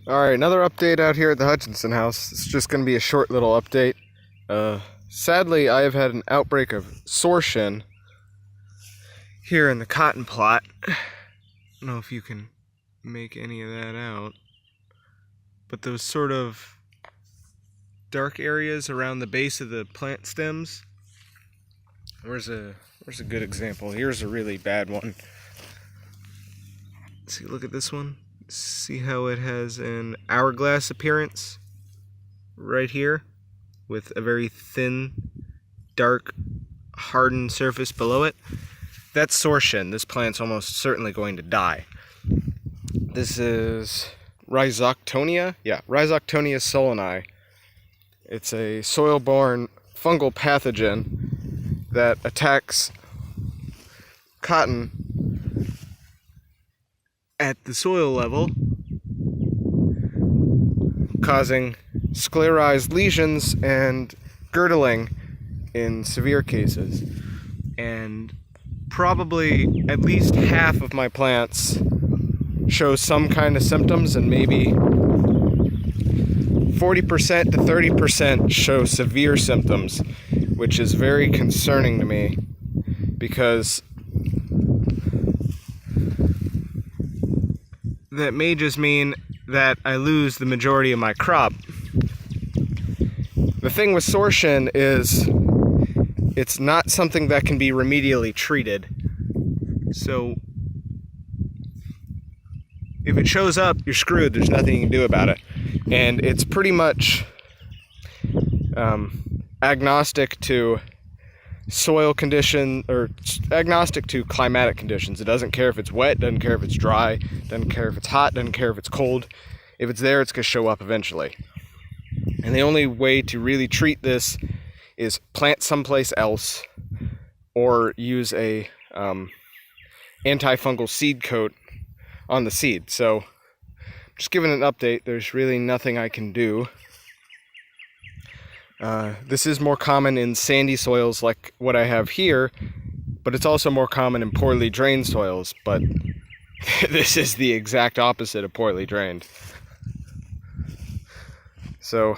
Alright, another update out here at the Hutchinson house. It's just going to be a short little update. Sadly, I have had an outbreak of Shin here in the cotton plot. I don't know if you can make any of that out, but those sort of dark areas around the base of the plant stems. Where's a good example? Here's a really bad one. See, look at this one. See how it has an hourglass appearance right here with a very thin, dark, hardened surface below it? That's Shin. This plant's almost certainly going to die. This is Rhizoctonia? Yeah, Rhizoctonia solani. It's a soil-borne fungal pathogen that attacks cotton at the soil level, causing sclerized lesions and girdling in severe cases. And probably at least half of my plants show some kind of symptoms, and maybe 40% to 30% show severe symptoms, which is very concerning to me because that may just mean that I lose the majority of my crop. The thing with Shin is it's not something that can be remedially treated. So if it shows up, you're screwed. There's nothing you can do about it. And it's pretty much agnostic to soil condition, or agnostic to climatic conditions. It doesn't care if it's wet, doesn't care if it's dry, doesn't care if it's hot, doesn't care if it's cold. If it's there, it's going to show up eventually. And the only way to really treat this is plant someplace else or use a antifungal seed coat on the seed. So just giving an update, there's really nothing I can do. This is more common in sandy soils like what I have here, but it's also more common in poorly drained soils, but this is the exact opposite of poorly drained. So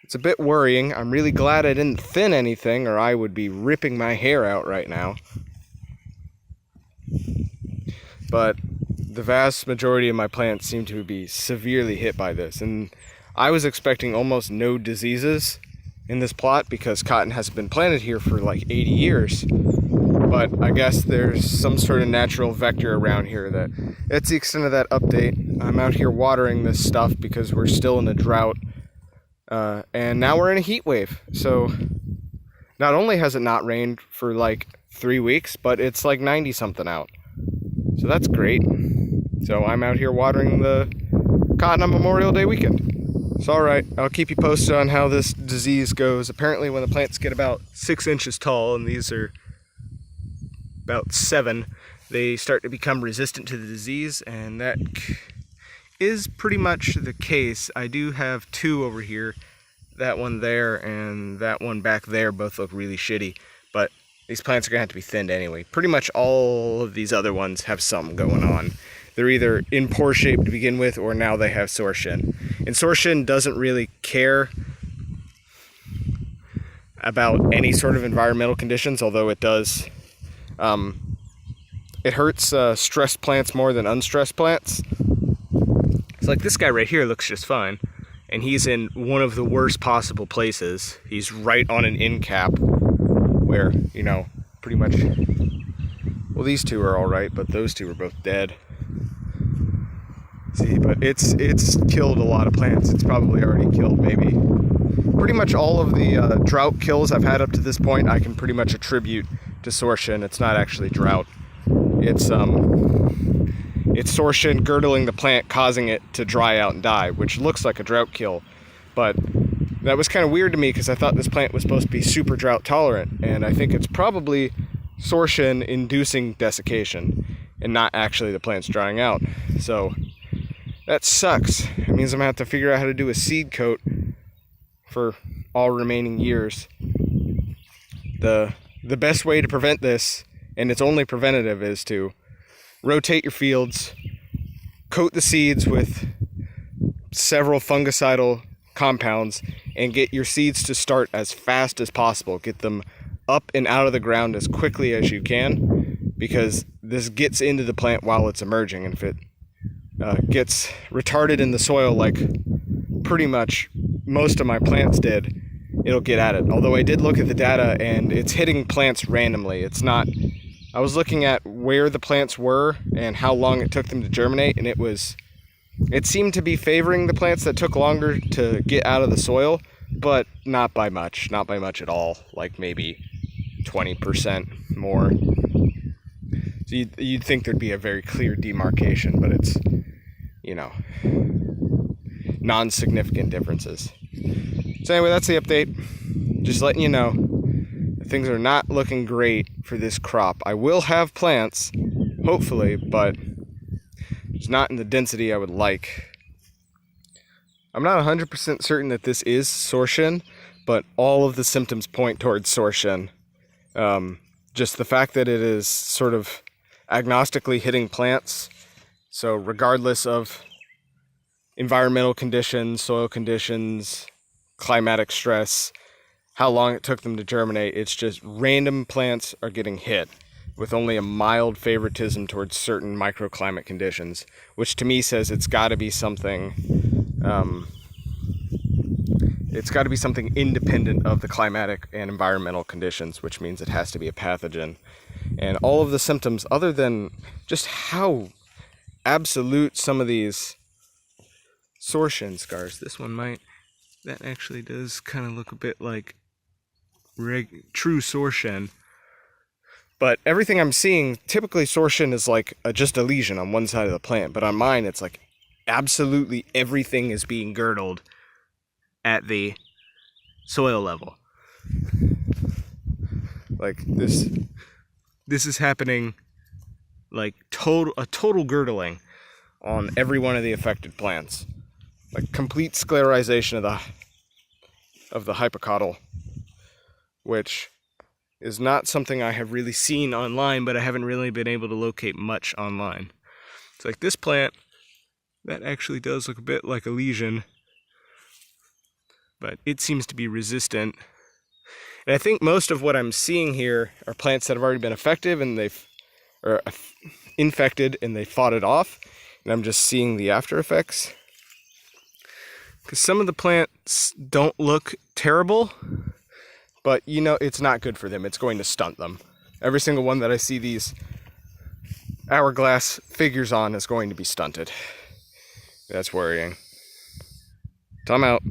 it's a bit worrying. I'm really glad I didn't thin anything, or I would be ripping my hair out right now. But the vast majority of my plants seem to be severely hit by this, and I was expecting almost no diseases in this plot because cotton hasn't been planted here for like 80 years. But I guess there's some sort of natural vector around here. That's the extent of that update. I'm out here watering this stuff because we're still in a drought. And now we're in a heat wave. So not only has it not rained for like 3 weeks, but it's like 90 something out. So that's great. So I'm out here watering the cotton on Memorial Day weekend. It's alright, I'll keep you posted on how this disease goes. Apparently when the plants get about 6 inches tall, and these are about 7, they start to become resistant to the disease, and that is pretty much the case. I do have 2 over here. That one there and that one back there both look really shitty, but these plants are going to have to be thinned anyway. Pretty much all of these other ones have something going on. They're either in poor shape to begin with, or now they have Shin. And Shin doesn't really care about any sort of environmental conditions, although it does. It hurts stressed plants more than unstressed plants. It's like this guy right here looks just fine, and he's in one of the worst possible places. He's right on an end cap where, you know, pretty much, well, these 2 are all right, but those 2 are both dead. See, but it's killed a lot of plants. It's probably already killed maybe pretty much all of the drought kills I've had up to this point. I can pretty much attribute to Shin. It's not actually drought. It's Shin girdling the plant, causing it to dry out and die, which looks like a drought kill. But that was kind of weird to me because I thought this plant was supposed to be super drought tolerant, and I think it's probably Shin inducing desiccation and not actually the plant's drying out. So that sucks. It means I'm going to have to figure out how to do a seed coat for all remaining years. The best way to prevent this, and it's only preventative, is to rotate your fields, coat the seeds with several fungicidal compounds and get your seeds to start as fast as possible. Get them up and out of the ground as quickly as you can, because this gets into the plant while it's emerging, and if it gets retarded in the soil like pretty much most of my plants did, it'll get at it. Although I did look at the data and it's hitting plants randomly. It's not, I was looking at where the plants were and how long it took them to germinate, and it seemed to be favoring the plants that took longer to get out of the soil, but not by much at all, like maybe 20% more. So you'd think there'd be a very clear demarcation, but it's, non-significant differences. So anyway, that's the update. Just letting you know, things are not looking great for this crop. I will have plants, hopefully, but it's not in the density I would like. I'm not 100% certain that this is sour Shin, but all of the symptoms point towards sour Shin. Just the fact that it is sort of agnostically hitting plants, so regardless of environmental conditions, soil conditions, climatic stress, how long it took them to germinate, it's just random plants are getting hit with only a mild favoritism towards certain microclimate conditions, which to me says it's got to be something independent of the climatic and environmental conditions, which means it has to be a pathogen. And all of the symptoms, other than just how absolute some of these sour Shin scars, this one that actually does kind of look a bit like true sour Shin. But everything I'm seeing, typically sour Shin is like just a lesion on one side of the plant, but on mine it's like absolutely everything is being girdled at the soil level. Like this is happening, like a total girdling on every one of the affected plants. Like complete sclerization of the hypocotyl, which is not something I have really seen online, but I haven't really been able to locate much online. It's like this plant, that actually does look a bit like a lesion, but it seems to be resistant. And I think most of what I'm seeing here are plants that have already been infected and they fought it off, and I'm just seeing the after effects. Because some of the plants don't look terrible, but it's not good for them. It's going to stunt them. Every single one that I see these hourglass figures on is going to be stunted. That's worrying. So I'm out.